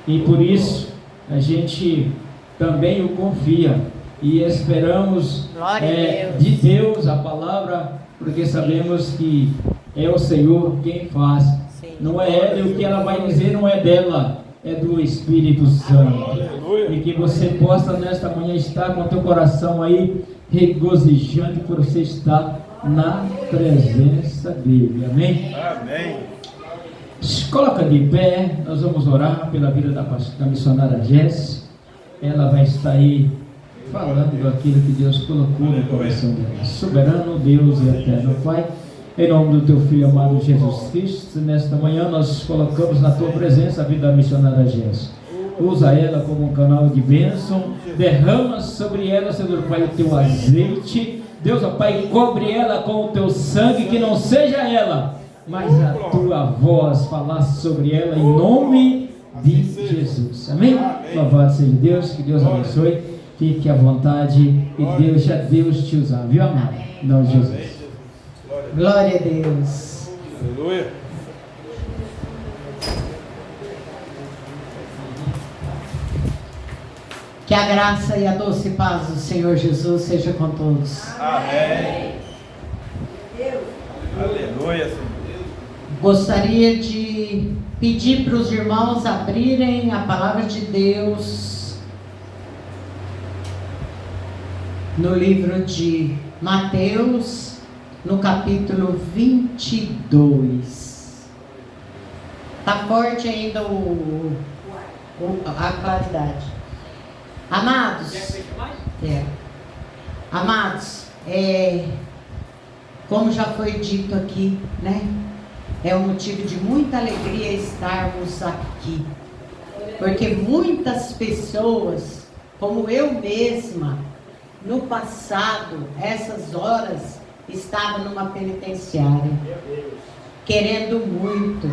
e por isso a gente também o confia e esperamos de Deus a palavra, porque sabemos que é o Senhor quem faz. Sim. Não é ela, e o que ela vai dizer não é dela, é do Espírito Santo. E que você possa nesta manhã estar com o teu coração aí regozijante por você estar na presença dele. Amém? Amém. Coloca de pé, nós vamos orar pela vida da missionária Jess. Ela vai estar aí falando aquilo que Deus colocou no coração dela. Soberano Deus e eterno Pai, em nome do teu Filho amado Jesus Cristo, nesta manhã nós colocamos na tua presença a vida da missionária Jess. Usa ela como um canal de bênção, derrama sobre ela, Senhor Pai, o teu azeite. Deus, ó Pai, cobre ela com o teu sangue, que não seja ela, mas a tua voz falar sobre ela em nome de Jesus. Amém? Louvado seja Deus, que Deus abençoe, fique à vontade e deixa Deus te usar, viu, amado? Em nome de Jesus. Glória a Deus. Aleluia. Que a graça e a doce paz do Senhor Jesus seja com todos. Amém. Aleluia, Senhor. Gostaria de pedir para os irmãos abrirem a palavra de Deus no livro de Mateus, no capítulo 22. Está forte ainda a claridade. Amados, amados, como já foi dito aqui, né? É um motivo de muita alegria estarmos aqui, porque muitas pessoas, como eu mesma, no passado, essas horas, estava numa penitenciária, querendo muito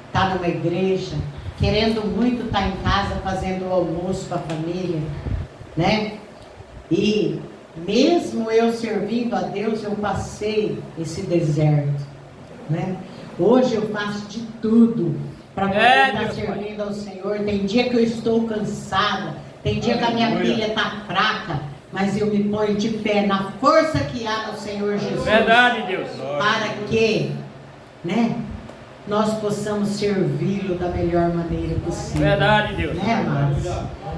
estar numa igreja, querendo muito estar em casa fazendo o almoço para a família, né? E mesmo eu servindo a Deus, eu passei esse deserto, né? Hoje eu faço de tudo para poder estar servindo ao Senhor. Tem dia que eu estou cansada, tem dia que a minha filha está fraca, mas eu me ponho de pé na força que há no Senhor Jesus. Verdade, Deus. Para que, né, nós possamos servi-lo da melhor maneira possível. Verdade, Deus. Né, amados?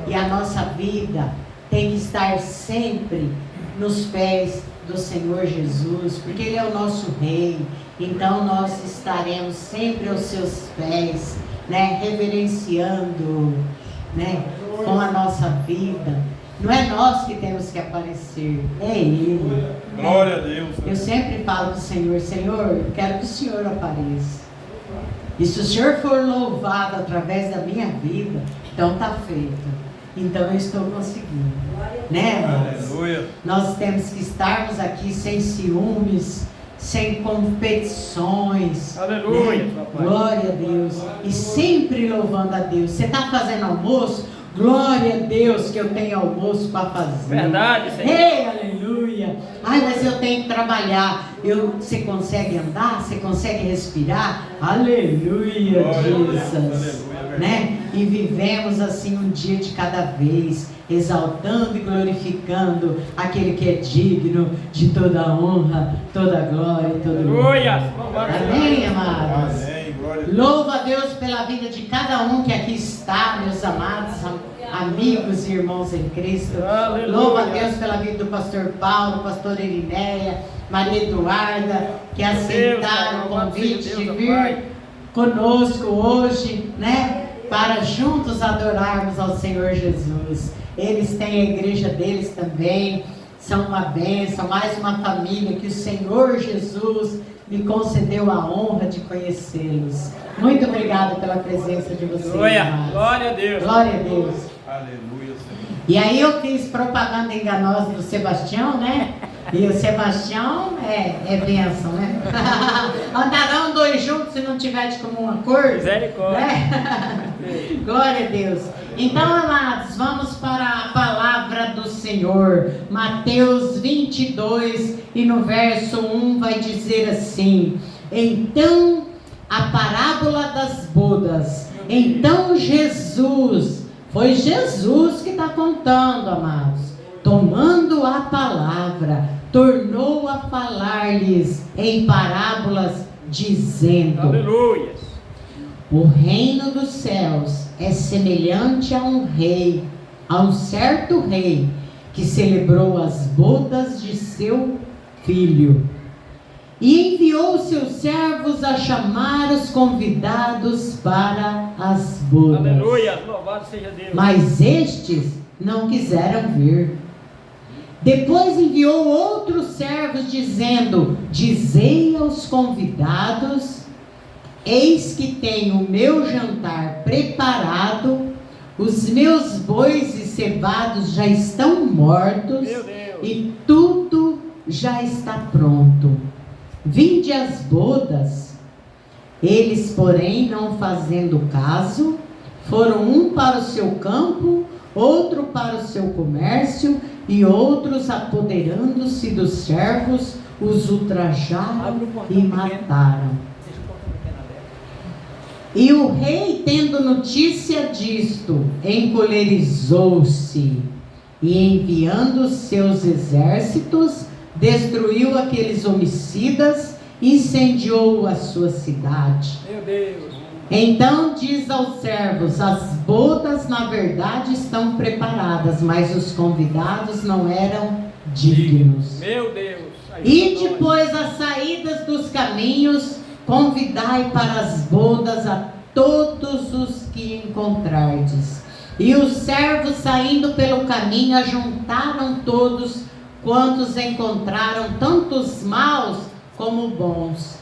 E a nossa vida tem que estar sempre nos pés do Senhor Jesus, porque Ele é o nosso Rei. Então nós estaremos sempre aos seus pés, né, reverenciando, né, com a nossa vida. Não é nós que temos que aparecer, é Ele. Glória a Deus. Eu sempre falo para o Senhor: Senhor, eu quero que o Senhor apareça. E se o Senhor for louvado através da minha vida, então está feito. Então eu estou conseguindo, né, irmãos? Aleluia. Nós temos que estarmos aqui sem ciúmes, sem competições. Aleluia, Né? Glória a Deus. E sempre louvando a Deus. Você está fazendo almoço? Glória a Deus que eu tenho almoço para fazer. Verdade, Senhor. Ei, aleluia. Ai, mas eu tenho que trabalhar. Você consegue andar? Você consegue respirar? Aleluia, Jesus. Né? E vivemos assim um dia de cada vez, exaltando e glorificando aquele que é digno de toda a honra, toda a glória e todo o louvor. Amém, amados? Amém. Glória a Deus. Louva a Deus pela vida de cada um que aqui está, meus amados amigos e irmãos em Cristo. Aleluia. Louva a Deus pela vida do pastor Paulo, pastor Irineia, Maria Eduarda, que aceitaram o convite de vir conosco hoje, né? Para juntos adorarmos ao Senhor Jesus. Eles têm a igreja deles também, são uma bênção, mais uma família que o Senhor Jesus me concedeu a honra de conhecê-los. Muito obrigada pela presença de vocês. Glória a Deus. Glória a Deus. Aleluia, Senhor. E aí eu fiz propaganda enganosa do Sebastião, né? E o Sebastião é bênção, né? Andarão dois juntos se não tiver de comum acordo. Misericórdia. Né? Glória a Deus. Então, amados, vamos para a palavra do Senhor. Mateus 22 e no verso 1 vai dizer assim: então a parábola das bodas Então Jesus, foi Jesus que está contando, amados, tomando a palavra, tornou a falar-lhes em parábolas, dizendo: Aleluia. o reino dos céus é semelhante a um rei, a um certo rei, que celebrou as bodas de seu filho, e enviou seus servos a chamar os convidados para as bodas. Aleluia. Louvado seja Deus. Mas estes não quiseram vir. Depois enviou outros servos, dizendo: dizei aos convidados: eis que tenho o meu jantar preparado, os meus bois e cevados já estão mortos, Meu Deus. e tudo já está pronto. Vinde às bodas. Eles, porém, não fazendo caso, foram um para o seu campo, outro para o seu comércio, e outros, apoderando-se dos servos, os ultrajaram Abre o portão e pequeno. mataram. Deixa o portão pequeno aberto. E o rei, tendo notícia disto, encolerizou-se, e enviando seus exércitos, destruiu aqueles homicidas, incendiou a sua cidade. Meu Deus. Então diz aos servos: as bodas na verdade estão preparadas, mas os convidados não eram dignos. Meu Deus. E depois as saídas dos caminhos, convidai para as bodas a todos os que encontrardes. E os servos, saindo pelo caminho, ajuntaram todos quantos encontraram, tantos maus como bons.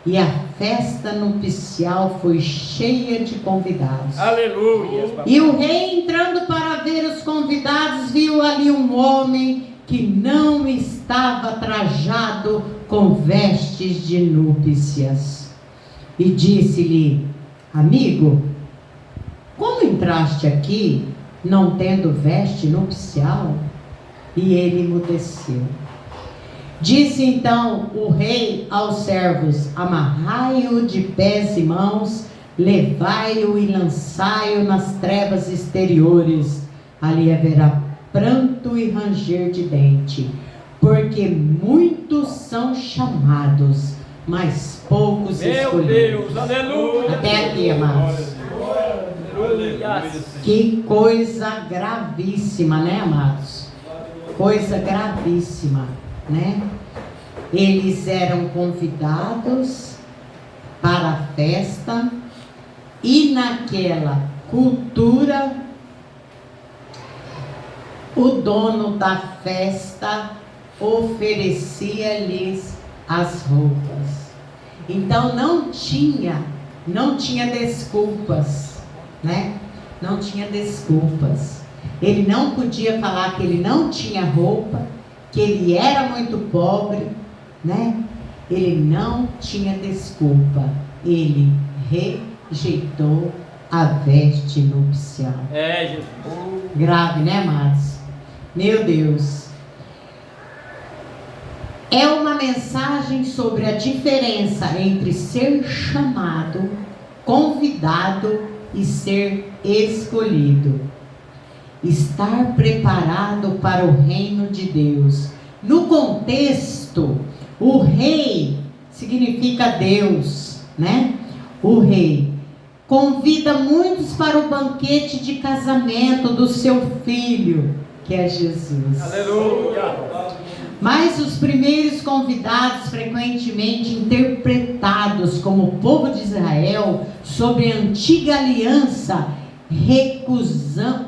E a festa nupcial foi cheia de convidados. Aleluia. E o rei, entrando para ver os convidados, viu ali um homem que não estava trajado com vestes de núpcias. E disse-lhe: amigo, como entraste aqui, não tendo veste nupcial? E ele emudeceu. Disse então o rei aos servos: amarrai-o de pés e mãos, levai-o e lançai-o nas trevas exteriores. Ali haverá pranto e ranger de dente, porque muitos são chamados, mas poucos Meu escolhidos. Deus. Aleluia. Até aqui, amados. Aleluia. Que coisa gravíssima, né, amados? Coisa gravíssima, né? Eles eram convidados para a festa, e naquela cultura, o dono da festa oferecia-lhes as roupas. Então não tinha desculpas, né? Não tinha desculpas. Ele não podia falar que ele não tinha roupa, que ele era muito pobre, né? Ele não tinha desculpa. Ele rejeitou a veste nupcial. É, Jesus. Grave, né, amados? Meu Deus. É uma mensagem sobre a diferença entre ser chamado, convidado e ser escolhido. Estar preparado para o reino de Deus. No contexto, o rei significa Deus, né? O rei convida muitos para o banquete de casamento do seu filho, que é Jesus. Aleluia. Mas os primeiros convidados, frequentemente interpretados como o povo de Israel, sob a antiga aliança, recusam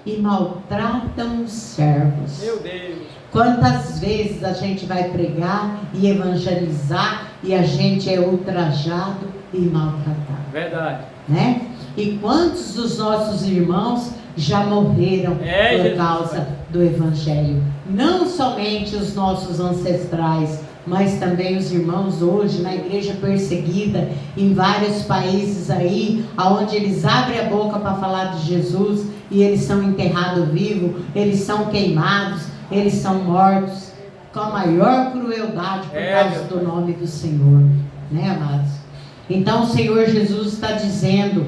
e maltratam os servos. Meu Deus. Quantas vezes a gente vai pregar e evangelizar e a gente é ultrajado e maltratado, Verdade. né? E quantos dos nossos irmãos já morreram por Jesus. causa do evangelho? Não somente os nossos ancestrais, mas também os irmãos hoje na igreja perseguida, em vários países aí, onde eles abrem a boca para falar de Jesus e eles são enterrados vivos, eles são queimados, eles são mortos com a maior crueldade por causa do nome do Senhor, né, amados? Então o Senhor Jesus está dizendo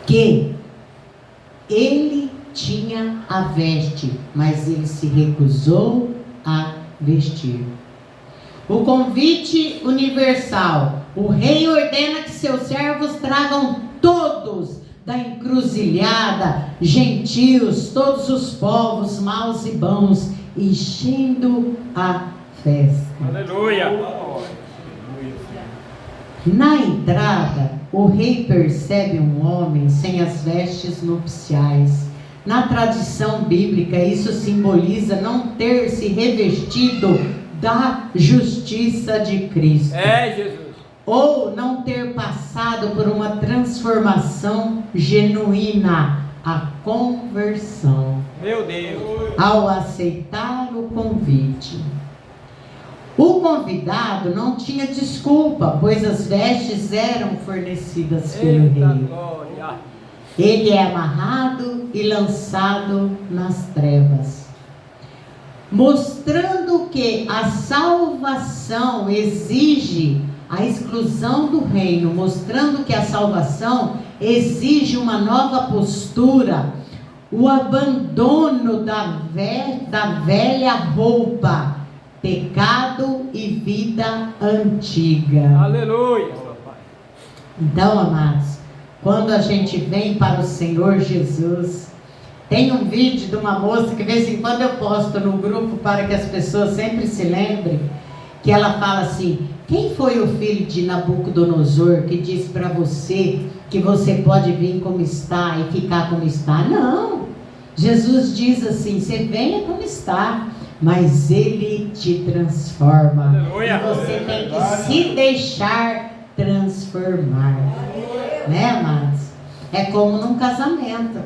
que ele tinha a veste, mas ele se recusou a vestir. O convite universal. O rei ordena que seus servos tragam todos da encruzilhada, gentios, todos os povos, maus e bons, enchendo a festa. Aleluia. Na entrada, o rei percebe um homem sem as vestes nupciais. Na tradição bíblica, isso simboliza não ter se revestido da justiça de Cristo. É, Jesus. Ou não ter passado por uma transformação genuína, a conversão, Meu Deus. ao aceitar o convite. O convidado não tinha desculpa, pois as vestes eram fornecidas pelo Eita rei. glória. Ele é amarrado e lançado nas trevas, mostrando que a salvação exige a exclusão do reino, mostrando que a salvação exige uma nova postura, o abandono da velha roupa, pecado e vida antiga. Aleluia, papai. Então, amados, quando a gente vem para o Senhor Jesus, tem um vídeo de uma moça que de vez em quando eu posto no grupo para que as pessoas sempre se lembrem, que ela fala assim: quem foi o filho de Nabucodonosor que disse para você que você pode vir como está e ficar como está? Não, Jesus diz assim: você venha como está, mas Ele te transforma. Aleluia. E você tem que se deixar transformar, né, amados? É como num casamento,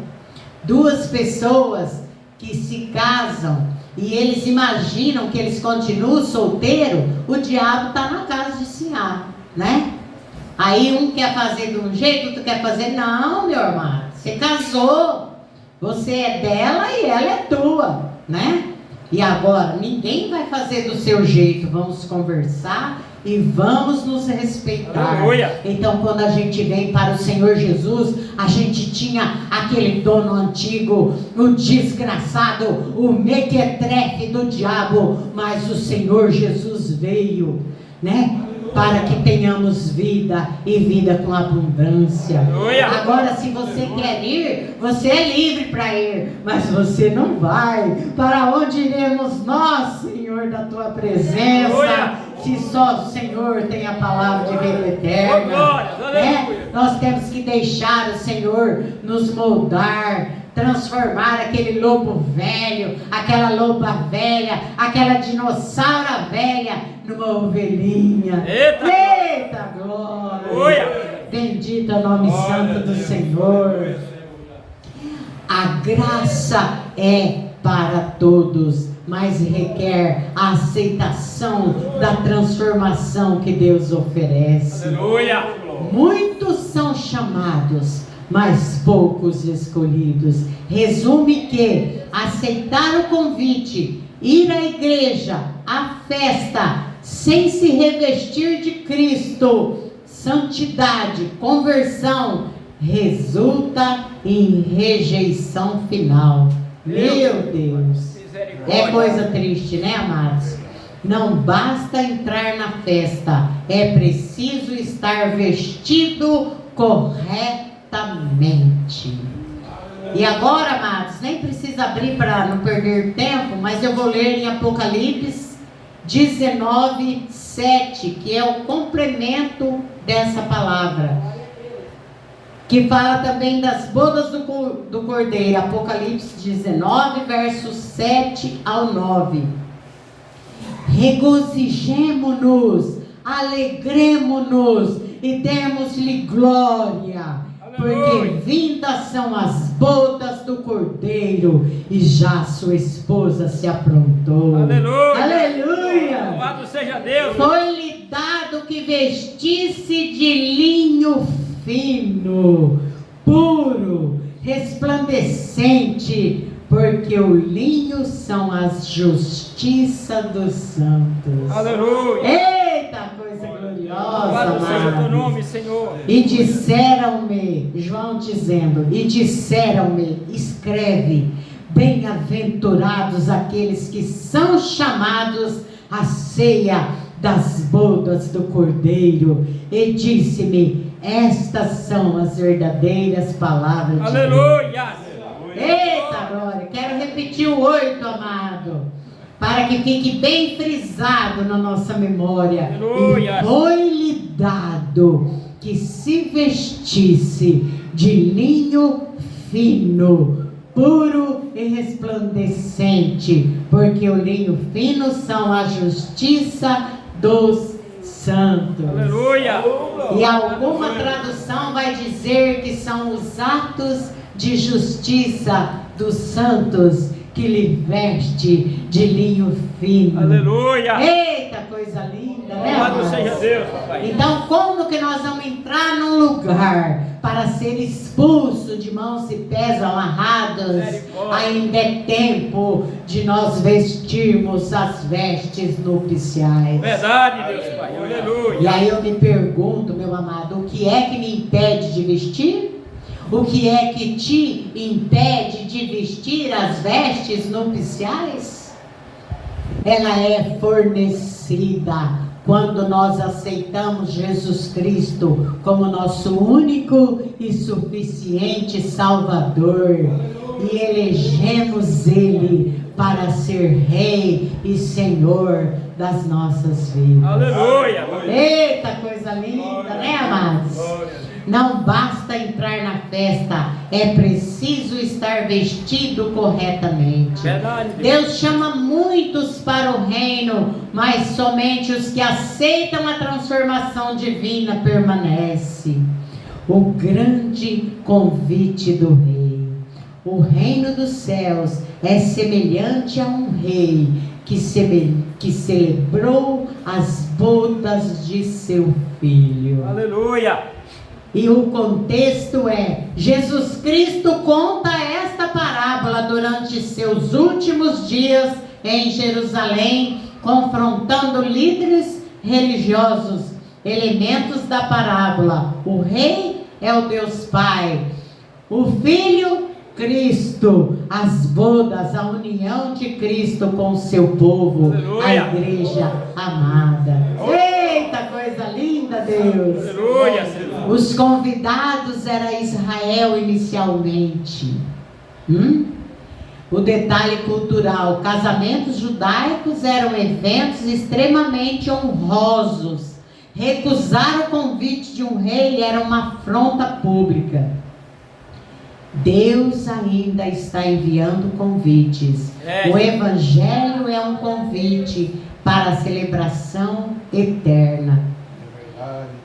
duas pessoas que se casam e eles imaginam que eles continuam solteiros, o diabo está na casa de Siá, né? Aí um quer fazer de um jeito, outro quer fazer. Não, meu irmão, você casou, você é dela e ela é tua, né? E agora, ninguém vai fazer do seu jeito, vamos conversar e vamos nos respeitar. Aleluia. Então, quando a gente vem para o Senhor Jesus, a gente tinha aquele dono antigo, o desgraçado, o mequetrefe do diabo, mas o Senhor Jesus veio, né? Para que tenhamos vida e vida com abundância. Aleluia. Agora, se você quer ir, você é livre para ir, mas você não vai. Para onde iremos nós, Senhor, da tua presença? Aleluia. Se só o Senhor tem a palavra de vida eterna, Glória. né? Aleluia. Nós temos que deixar o Senhor nos moldar, transformar aquele lobo velho, aquela loba velha, aquela dinossauro velha numa ovelhinha. Eita. Glória! Aleluia. Bendito é o nome santo do Senhor. A graça é para todos, mas requer a aceitação da transformação que Deus oferece. Aleluia. Muitos são chamados, mas poucos escolhidos. Resume que aceitar o convite, ir à igreja, à festa, sem se revestir de Cristo, santidade, conversão, resulta em rejeição final. Meu Deus, é coisa triste, né, amados? Não basta entrar na festa, é preciso estar vestido corretamente. E agora, amados, nem precisa abrir para não perder tempo, mas eu vou ler em Apocalipse 19:7, que é o complemento dessa palavra, que fala também das bodas do Cordeiro. Apocalipse 19, versos 7 ao 9. Regozijemo-nos, alegremo-nos e demos-lhe glória, porque vindas são as bodas do Cordeiro e já sua esposa se aprontou. Aleluia. Aleluia. Louvado seja Deus. Foi-lhe dado que vestisse de linho fino, puro, resplandecente, porque o linho são as justiças dos santos. Aleluia. Eita, coisa gloriosa. Louvado seja o teu amados. nome, Senhor. E disseram-me, João dizendo, e disseram-me, escreve, bem-aventurados aqueles que são chamados à ceia das bodas do Cordeiro. E disse-me, estas são as verdadeiras palavras de Deus. Aleluia. Eita glória, quero repetir o 8, amado, para que fique bem frisado na nossa memória. Aleluia. E foi-lhe dado que se vestisse de linho fino, puro e resplandecente, porque o linho fino são a justiça dos santos. Aleluia. E alguma tradução vai dizer que são os atos de justiça dos santos que lhe veste de linho fino. Aleluia. Eita, coisa linda, né, Louvado amados? seja Deus, papai. Então, como que nós vamos entrar num lugar para ser expulso de mãos e pés amarrados? Misericórdia. Ainda é tempo de nós vestirmos as vestes nupciais. Verdade, Deus, Pai. E Aleluia. aí eu me pergunto, meu amado, o que é que me impede de vestir? O que é que te impede de vestir as vestes nupciais? Ela é fornecida quando nós aceitamos Jesus Cristo como nosso único e suficiente Salvador e elegemos Ele para ser Rei e Senhor das nossas vidas. Aleluia. Eita, coisa linda, né, amados? Não basta entrar na festa, é preciso estar vestido corretamente. Verdade, Deus. Deus chama muitos para o reino, mas somente os que aceitam a transformação divina permanecem. O grande convite do rei. O reino dos céus é semelhante a um rei que celebrou as bodas de seu filho. Aleluia. E o contexto é, Jesus Cristo conta esta parábola durante seus últimos dias em Jerusalém, confrontando líderes religiosos. Elementos da parábola: o rei é o Deus Pai, o Filho, Cristo, as bodas, a união de Cristo com o seu povo, Aleluia. a igreja amada. Eita, coisa linda, Deus! Aleluia, Senhor. Os convidados era Israel inicialmente. O detalhe cultural: casamentos judaicos eram eventos extremamente honrosos. Recusar o convite de um rei era uma afronta pública. Deus ainda está enviando convites. O Evangelho é um convite para a celebração eterna.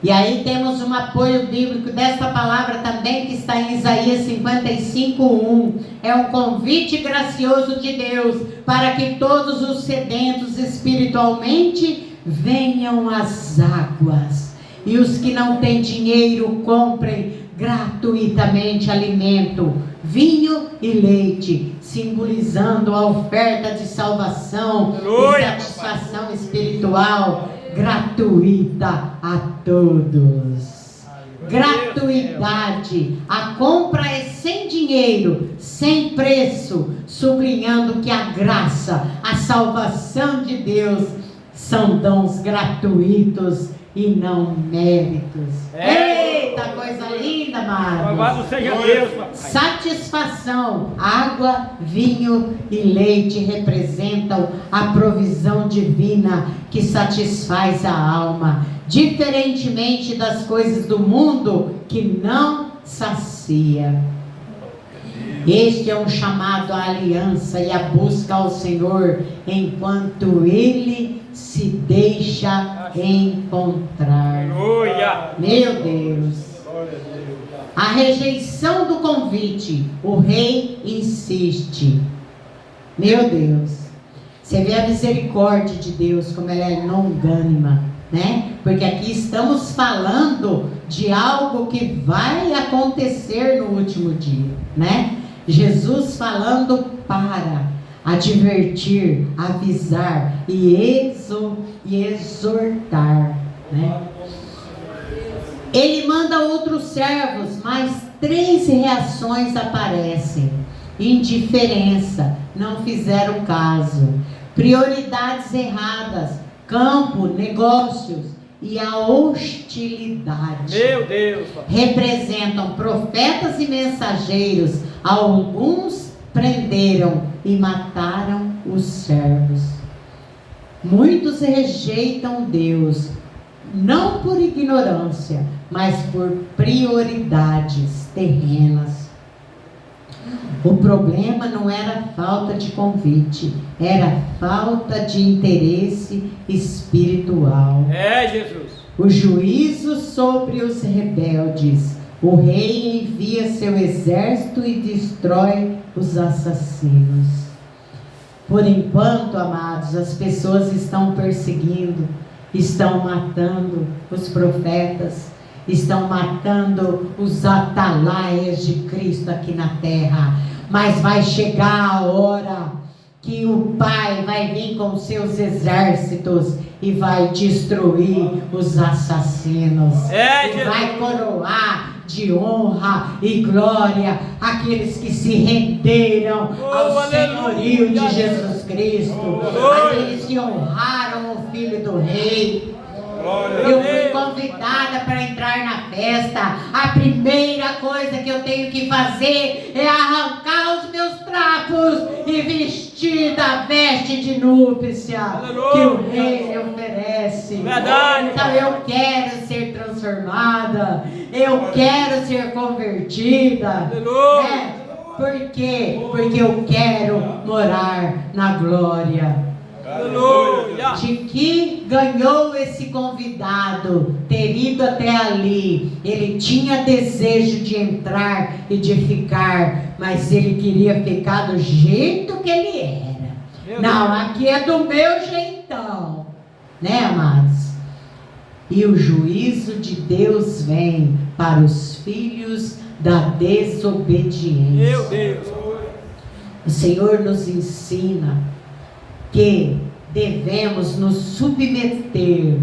E aí temos um apoio bíblico dessa palavra também, que está em Isaías 55:1. É um convite gracioso de Deus para que todos os sedentos espiritualmente venham às águas, e os que não têm dinheiro comprem gratuitamente alimento, vinho e leite, simbolizando a oferta de salvação e satisfação espiritual gratuita a todos. Gratuidade. A compra é sem dinheiro, sem preço, sublinhando que a graça, a salvação de Deus são dons gratuitos e não méritos. Eita, coisa linda, amados. Louvado seja Deus, papai. Satisfação, água, vinho e leite representam a provisão divina que satisfaz a alma, diferentemente das coisas do mundo que não sacia. Este é um chamado à aliança e à busca ao Senhor, enquanto Ele se deixa encontrar. Aleluia. Meu Deus. A rejeição do convite, o rei insiste. Meu Deus. Você vê a misericórdia de Deus, como ela é longânima, né? Porque aqui estamos falando de algo que vai acontecer no último dia, né? Jesus falando para advertir, avisar e exortar, né? Ele manda outros servos, mas 3 reações aparecem: indiferença, não fizeram caso, prioridades erradas, campo, negócios e a hostilidade. Meu Deus, papai. Representam profetas e mensageiros. Alguns prenderam e mataram os servos. Muitos rejeitam Deus, não por ignorância, mas por prioridades terrenas. O problema não era falta de convite, era falta de interesse espiritual. É, Jesus. O juízo sobre os rebeldes. O rei envia seu exército e destrói os assassinos. Por enquanto, amados, as pessoas estão perseguindo, estão matando os profetas, estão matando os atalaias de Cristo aqui na terra. Mas vai chegar a hora que o Pai vai vir com seus exércitos e vai destruir os assassinos. E vai coroar de honra e glória aqueles que se renderam ao senhorio de Jesus Cristo, aqueles que honraram o Filho do Rei. Eu fui convidada para entrar na festa. A primeira coisa que eu tenho que fazer é arrancar os meus trapos e vestir da veste de núpcia que o rei me oferece. Verdade. Então eu quero ser transformada, eu quero ser convertida. Né? Por quê? Porque eu quero morar na glória. Aleluia. De que ganhou esse convidado ter ido até ali? Ele tinha desejo de entrar e de ficar, mas ele queria ficar do jeito que ele era. Não, aqui é do meu jeitão, né, amados? E o juízo de Deus vem para os filhos da desobediência. Meu Deus. O Senhor nos ensina que devemos nos submeter,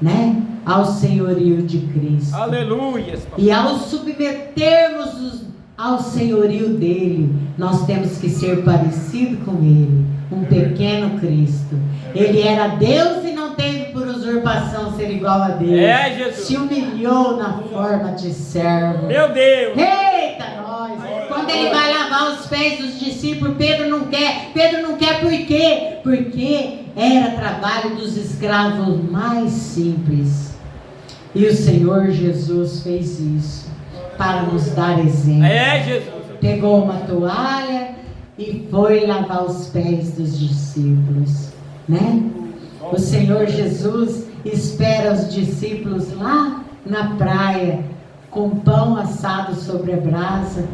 né, ao senhorio de Cristo. Aleluia. E ao submetermos ao senhorio dele, nós temos que ser parecido com ele, um pequeno Cristo. Ele era Deus e não teve por usurpação ser igual a Deus. É, Jesus. Se humilhou na forma de servo. Meu Deus. Eita, nós! Quando ele vai lavar os pés dos discípulos, Pedro não quer. Pedro não quer por quê? Porque era trabalho dos escravos mais simples. E o Senhor Jesus fez isso para nos dar exemplo. É, Jesus. Pegou uma toalha e foi lavar os pés dos discípulos, né? O Senhor Jesus espera os discípulos lá na praia, com pão assado sobre a brasa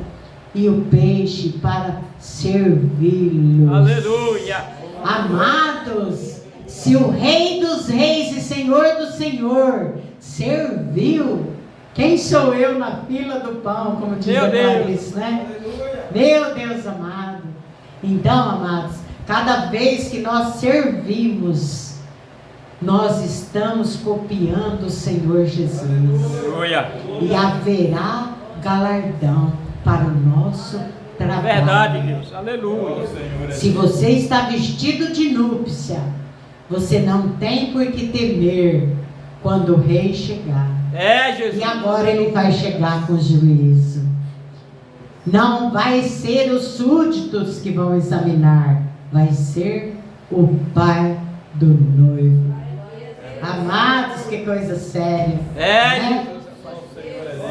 e o peixe para servi-los. Aleluia. Amados, se o Rei dos Reis e Senhor do Senhor serviu, quem sou eu na fila do pão, como diz a Clarice, né? Meu Deus amado. Então, amados, cada vez que nós servimos, nós estamos copiando o Senhor Jesus. Aleluia. E haverá galardão para o nosso trabalho. Verdade, Deus. Aleluia. Se você está vestido de núpcia, você não tem por que temer quando o rei chegar. É, Jesus. E agora ele vai chegar com juízo. Não vai ser os súditos que vão examinar, vai ser o pai do noivo. Amados, que coisa séria. É, né?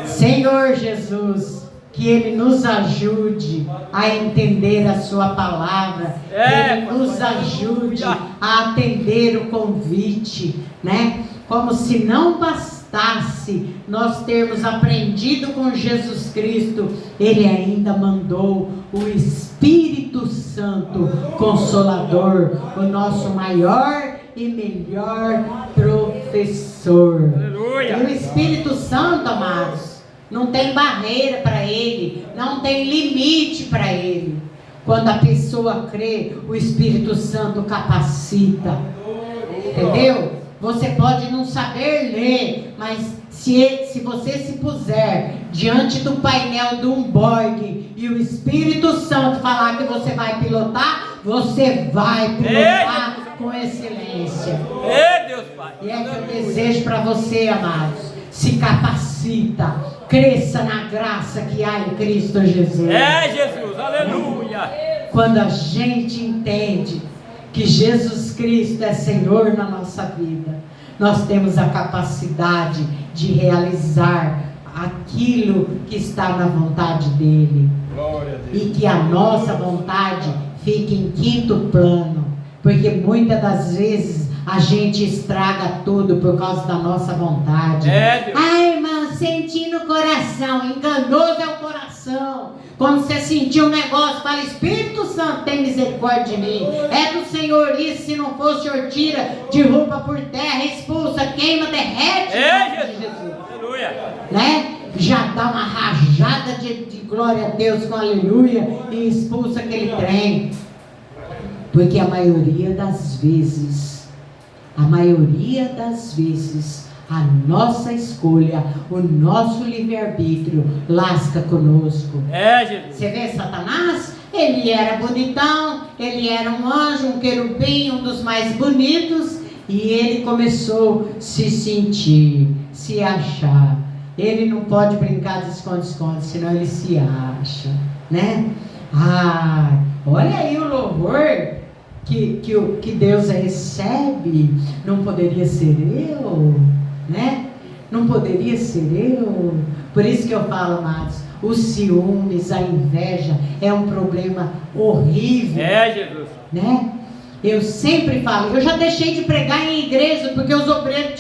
Senhor Jesus, que Ele nos ajude a entender a Sua palavra, que Ele nos ajude a atender o convite, né? Como se não bastasse nós termos aprendido com Jesus Cristo, Ele ainda mandou o Espírito Santo Consolador, o nosso maior e melhor professor. Aleluia. E o Espírito Santo, amados, não tem barreira para ele, não tem limite para ele. Quando a pessoa crê, o Espírito Santo capacita. Entendeu? Você pode não saber ler, mas Se você se puser diante do painel de um Boeing e o Espírito Santo falar que você vai pilotar, você vai pilotar com excelência. Ei, Deus Pai. E é que eu desejo para você, amados. Se capacita, cresça na graça que há em Cristo Jesus. É, Jesus, aleluia. Quando a gente entende que Jesus Cristo é Senhor na nossa vida, nós temos a capacidade de realizar aquilo que está na vontade dEle. Glória a Deus. E que a nossa vontade fique em quinto plano, porque muitas das vezes a gente estraga tudo por causa da nossa vontade. É, Deus. Ai, irmã, senti no coração. Enganoso é o coração. Quando você sentir um negócio, fala: Espírito Santo, tem misericórdia de mim. É do Senhor isso. Se não for, o Senhor tira, derruba por terra, expulsa, queima, derrete. É, em nome de Jesus. Aleluia. Né? Já dá uma rajada de glória a Deus com aleluia e expulsa aquele trem. Porque a maioria das vezes, a nossa escolha, o nosso livre-arbítrio lasca conosco. É, Jesus. Você vê Satanás? Ele era bonitão, ele era um anjo, um querubim, um dos mais bonitos, e ele começou a se sentir, se achar. Ele não pode brincar de esconde-esconde, senão ele se acha, né? Ah, olha aí o louvor que Deus recebe. Não poderia ser eu, né? Não poderia ser eu. Por isso que eu falo, amados, os ciúmes, a inveja é um problema horrível. É, Jesus. Né? Eu sempre falo, eu já deixei de pregar em igreja porque os obreiros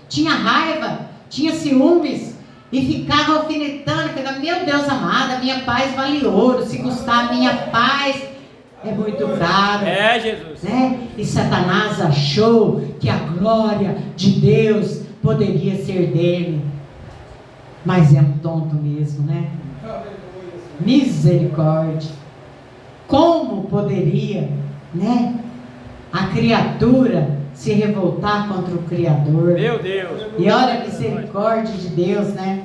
tinha raiva, tinha ciúmes e ficava alfinetando, ficava: meu Deus amado, a minha paz vale ouro, se custar a minha paz é muito caro. É, Jesus. Né? E Satanás achou que a glória de Deus poderia ser dele, mas é um tonto mesmo, né? Misericórdia. Como poderia, né, a criatura se revoltar contra o Criador? Meu Deus. E olha a misericórdia de Deus, né?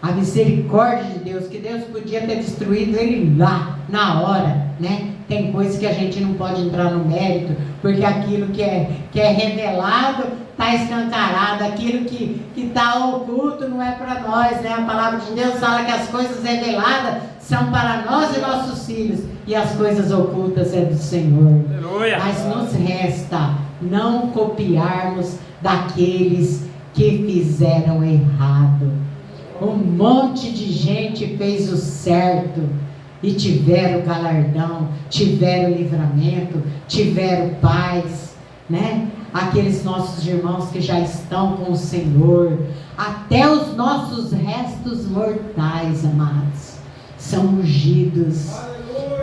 A misericórdia de Deus, que Deus podia ter destruído ele lá, na hora, né? Tem coisas que a gente não pode entrar no mérito, porque aquilo que é revelado está escancarado, aquilo que está oculto não é para nós, né? A palavra de Deus fala que as coisas reveladas são para nós e nossos filhos, e as coisas ocultas é do Senhor. Aleluia. Mas nos resta não copiarmos daqueles que fizeram errado. Um monte de gente fez o certo e tiveram galardão, tiveram livramento, tiveram paz, né? Aqueles nossos irmãos que já estão com o Senhor, até os nossos restos mortais, amados, são ungidos.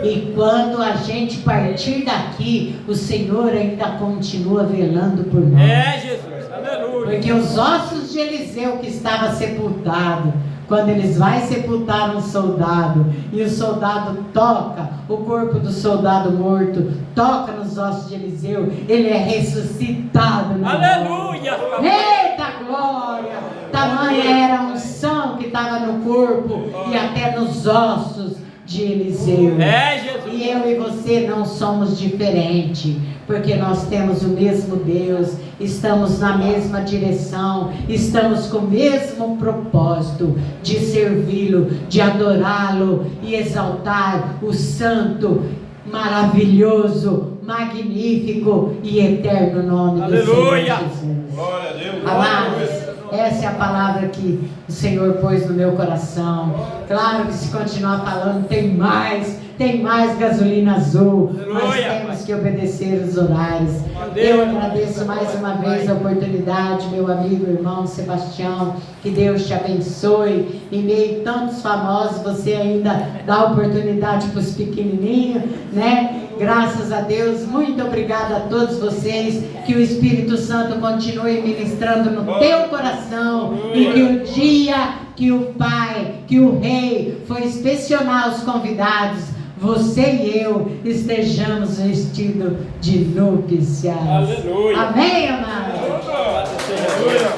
E quando a gente partir daqui, o Senhor ainda continua velando por nós. É, Jesus. Aleluia. Porque os ossos de Eliseu que estava sepultado, quando eles vão sepultar um soldado, e o soldado toca o corpo do soldado morto, toca nos ossos de Eliseu, ele é ressuscitado no Aleluia. Eita glória! Tamanha era a unção que estava no corpo e até nos ossos de Eliseu. É, Jesus. E eu e você não somos diferentes, porque nós temos o mesmo Deus, estamos na mesma direção, estamos com o mesmo propósito de servi-lo, de adorá-lo e exaltar o santo, maravilhoso, magnífico e eterno nome do Senhor Aleluia. Jesus. Glória a Deus. Amados, essa é a palavra que o Senhor pôs no meu coração. Claro que se continuar falando, tem mais gasolina azul, mas Aleluia. temos que obedecer os horários. Eu agradeço mais uma vez a oportunidade, meu amigo, irmão Sebastião, que Deus te abençoe. Em meio a tantos famosos, você ainda dá oportunidade para os pequenininhos, né? Graças a Deus, muito obrigada a todos vocês, que o Espírito Santo continue ministrando no teu coração, e que o dia que o Pai, que o Rei for inspecionar os convidados, você e eu estejamos vestidos de nupciais. Aleluia. Amém, amados? Aleluia.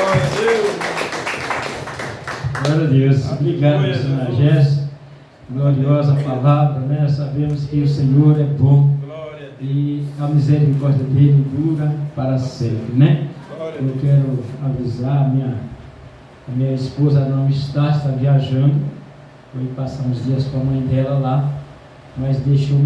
Glória a Deus. Glória a Deus. Obrigado, Aleluia, missionária Jesus. Jéssica. Gloriosa palavra, né? Sabemos que o Senhor é bom Glória a Deus. e a misericórdia dele dura para sempre, né? Glória a Eu Deus. quero avisar, a minha esposa não está viajando. Foi passar uns dias com a mãe dela lá, mas deixou